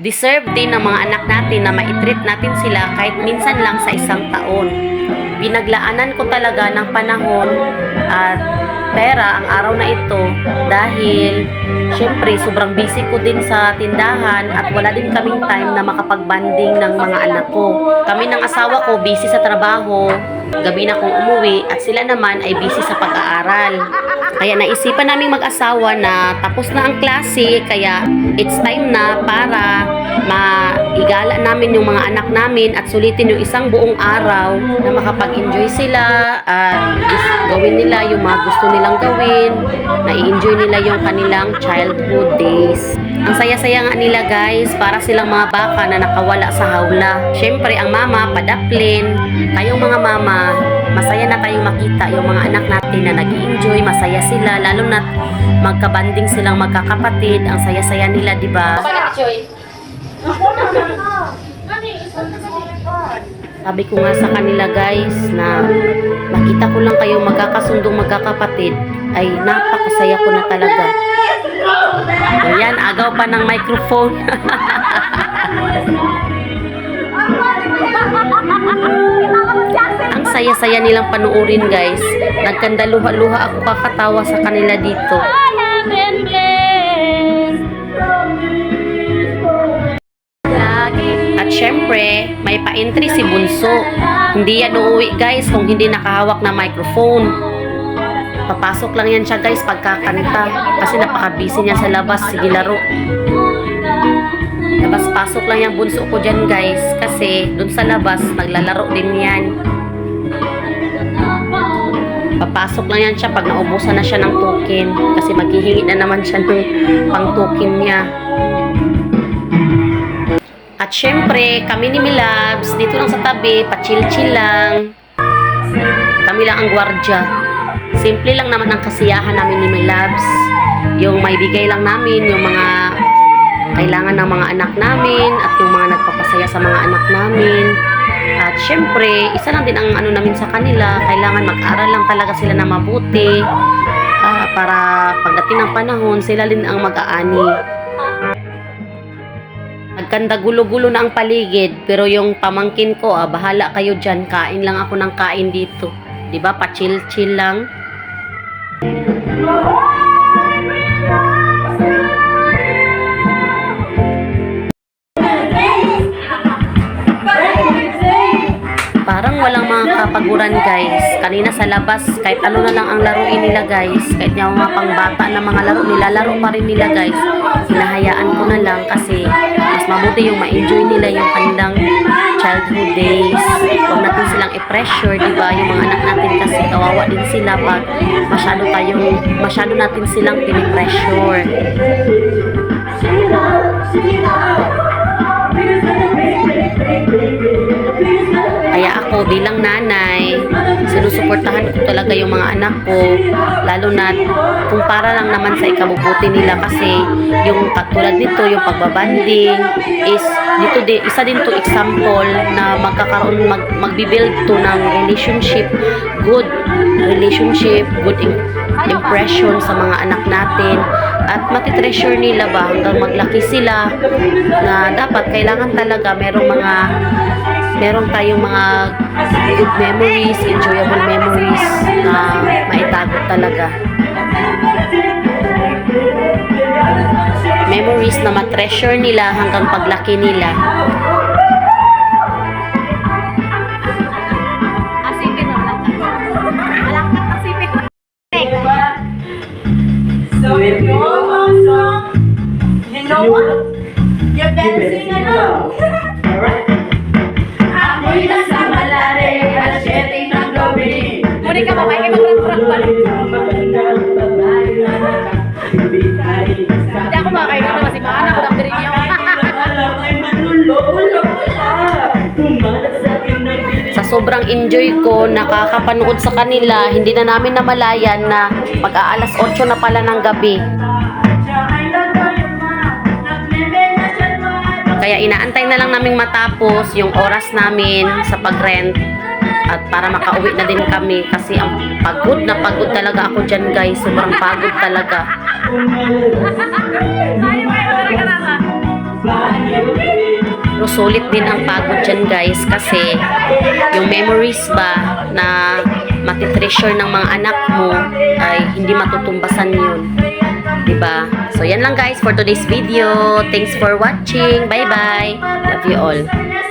Deserve din ng mga anak natin na maitreat natin sila kahit minsan lang sa isang taon. Pinaglaanan ko talaga ng panahon at pera ang araw na ito dahil syempre sobrang busy ko din sa tindahan at wala din kaming time na makapagbanding ng mga anak ko. Kami ng asawa ko busy sa trabaho, gabi na kong umuwi at sila naman ay busy sa pag-aaral. Kaya naisipan naming mag-asawa na tapos na ang klase, kaya it's time na para maigala namin yung mga anak namin at sulitin yung isang buong araw na makapag-enjoy sila at gawin nila yung mga gusto nilang gawin, na i-enjoy nila yung kanilang childhood days. Ang saya-saya nga nila guys, para silang mga baka na nakawala sa hawla. Syempre ang mama padaplin, kayong mga mama, masaya na tayong makita yung mga anak natin na nag-enjoy, masaya sila, lalo na magkabanding silang magkakapatid, ang saya-saya nila, di ba? Sabi ko nga sa kanila guys na makita ko lang kayo magkakasundong magkakapatid ay napakasaya ko na talaga. Ayan, agaw pa ng microphone. Ang saya-saya nilang panuorin guys. Nagkandaluha-luha ako kakatawa sa kanila dito. At syempre, may pa-entry si Bunso. Hindi yan uuwi guys kung hindi nakahawak na microphone. Papasok lang yan siya guys pagkakanta kasi napaka-busy niya sa labas. Sige laro. Labas-pasok lang yung bunso ko dyan guys kasi dun sa labas naglalaro din yan. Papasok lang yan siya pag naubusan na siya ng token kasi maghihingi na naman siya ng pang token niya. At syempre kami ni Milabs dito lang sa tabi, pa-chill-chill lang. Kami lang ang gwardya. Simple lang naman ang kasiyahan namin ni Milabs. Yung may bigay lang namin yung mga kailangan ng mga anak namin at yung mga nagpapasaya sa mga anak namin. At syempre, isa lang din ang ano namin sa kanila, kailangan mag-aral lang talaga sila na mabuti para pagdating ng panahon, sila din ang mag-aani. Nagkanda gulo-gulo na ang paligid, pero yung pamangkin ko, bahala kayo dyan, kain lang ako ng kain dito. Diba, pa-chill-chill lang. Parang walang mga kapaguran guys. Kanina sa labas, kahit ano na lang ang laruin nila guys, kahit yung mga pangbata na mga laro, nilalaro pa rin nila guys. Hinahayaan ko na lang kasi mas mabuti yung ma-enjoy nila yung kanilang childhood days. Huwag natin silang i-pressure, diba? Yung mga anak natin kasi kawawa din sila pag masyado natin silang pinipressure. Kaya ako bilang nanay, sinusuportahan ko talaga yung mga anak ko, lalo na kung para lang naman sa ikabubuti nila kasi yung tulad nito, yung pagbabanding is dito isa din to example na magkakaroon magbi-build to ng relationship, good relationship, good impression sa mga anak natin at matitreasure nila ba hanggang maglaki sila na dapat kailangan talaga meron tayong mga good memories, enjoyable memories na maitago talaga. Memories na matreasure nila hanggang paglaki nila. So if you want some, you know what? You better sing along. Alright? Ako'y nasa malari, alas 7 ng gabi. Muli ka ba? May mag-rap-rap pa rin. Hindi ako makakain naman si Mana. Ako lang din niya. Sa sobrang enjoy ko, nakakapanood sa kanila, hindi na namin namalayan na mag-aalas 8 na pala ng gabi. Kaya inaantay na lang naming matapos yung oras namin sa pag-rent at para makauwi na din kami kasi ang pagod na pagod talaga ako dyan guys. Sobrang pagod talaga. Pero sulit din ang pagod dyan guys kasi yung memories ba na matitreasure ng mga anak mo ay hindi matutumbasan yun. Diba? So yan lang guys for today's video. Thanks for watching. Bye bye. Love you all.